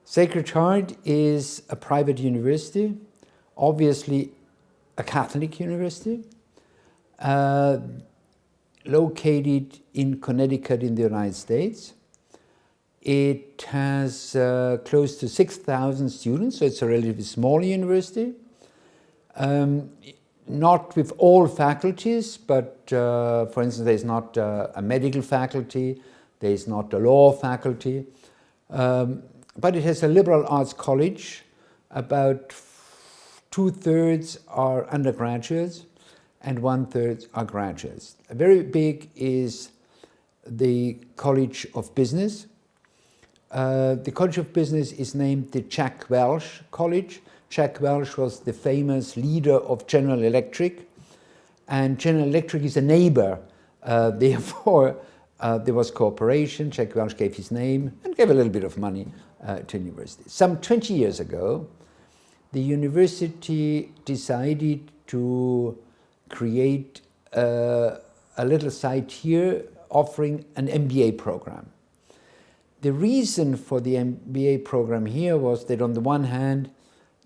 Sacred Heart is a private university, obviously a Catholic university, located in Connecticut in the United States. It has close to 6,000 students, so it's a relatively small university. Not with all faculties, but for instance, there's not a medical faculty, there's not a law faculty, but it has a liberal arts college. About 2/3 are undergraduates and 1/3 are graduates. Very big is the College of Business. The College of Business is named the Jack Welch College. Jack Welch was the famous leader of General Electric, and General Electric is a neighbor. Therefore, there was cooperation. Jack Welch gave his name and gave a little bit of money to the university. Some 20 years ago, the university decided to create a little site here offering an MBA program. The reason for the MBA program here was that on the one hand,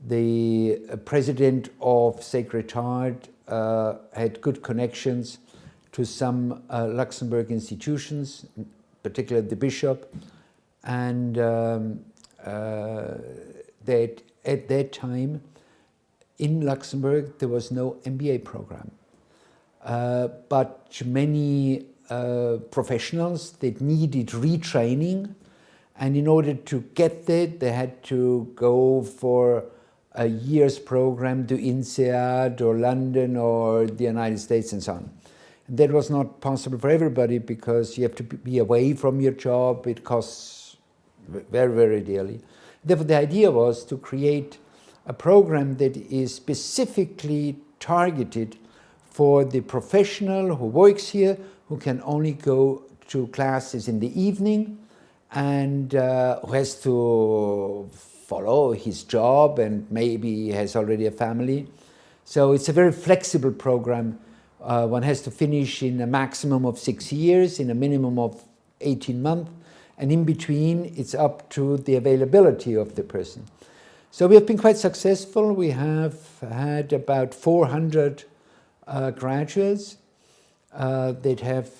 the president of Sacred Heart had good connections to some Luxembourg institutions, particularly the bishop, and that at that time in Luxembourg there was no MBA program. But many professionals that needed retraining, and in order to get that, they had to go for a year's program to INSEAD or London or the United States and so on. And that was not possible for everybody because you have to be away from your job. It costs very, very dearly. Therefore, the idea was to create a program that is specifically targeted for the professional who works here, who can only go to classes in the evening, and who has to follow his job and maybe has already a family. So it's a very flexible program. One has to finish in a maximum of 6 years, in a minimum of 18 months, and in between it's up to the availability of the person. So we have been quite successful. We have had about 400 graduates that have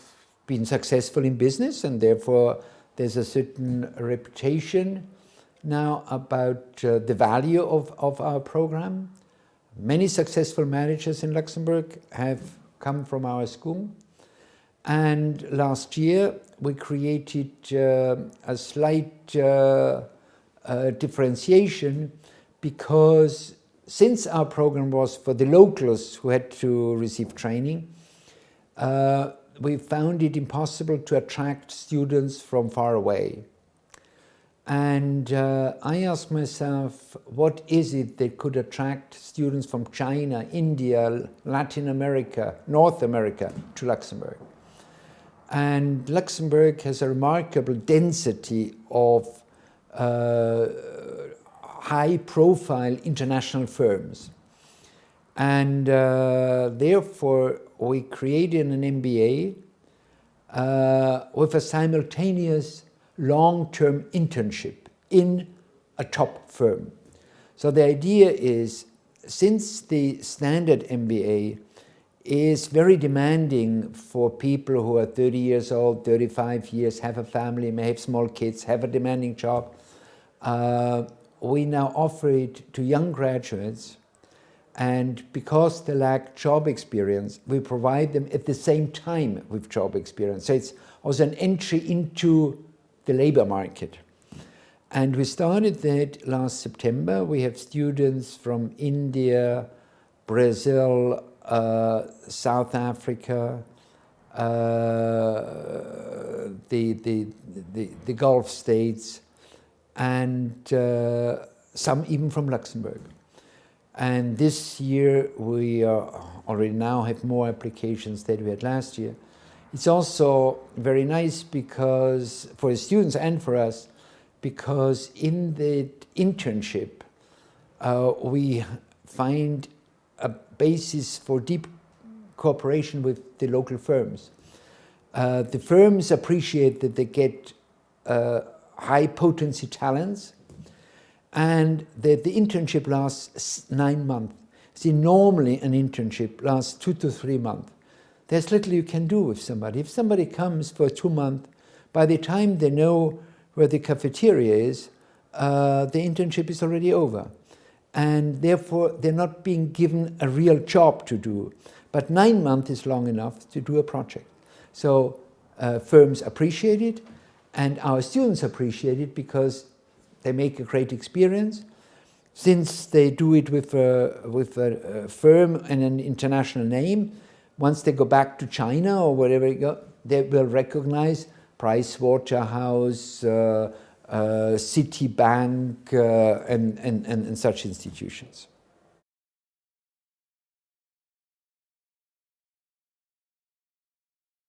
been successful in business, and therefore there's a certain reputation now about the value of our program. Many successful managers in Luxembourg have come from our school. And last year we created a slight differentiation, because since our program was for the locals who had to receive training, we found it impossible to attract students from far away. And I asked myself, what is it that could attract students from China, India, Latin America, North America to Luxembourg? And Luxembourg has a remarkable density of high-profile international firms. And therefore, we created an MBA with a simultaneous long-term internship in a top firm. So the idea is, since the standard MBA is very demanding for people who are 30 years old, 35 years, have a family, may have small kids, have a demanding job, we now offer it to young graduates, and because they lack job experience, we provide them at the same time with job experience. So it's also an entry into the labor market. And we started that last September. We have students from India, Brazil, South Africa, the Gulf states, and some even from Luxembourg. And this year we already now have more applications than we had last year. It's also very nice because for the students and for us, because in the internship we find a basis for deep cooperation with the local firms. The firms appreciate that they get high potency talents, and the internship lasts 9 months. See, normally an internship lasts 2 to 3 months. There's little you can do with somebody. If somebody comes for 2 months, by the time they know where the cafeteria is, the internship is already over. And therefore, they're not being given a real job to do. But 9 months is long enough to do a project. So firms appreciate it, and our students appreciate it because they make a great experience. Since they do it with a firm and an international name, once they go back to China or wherever they go, they will recognize Pricewaterhouse, Citibank, and such institutions.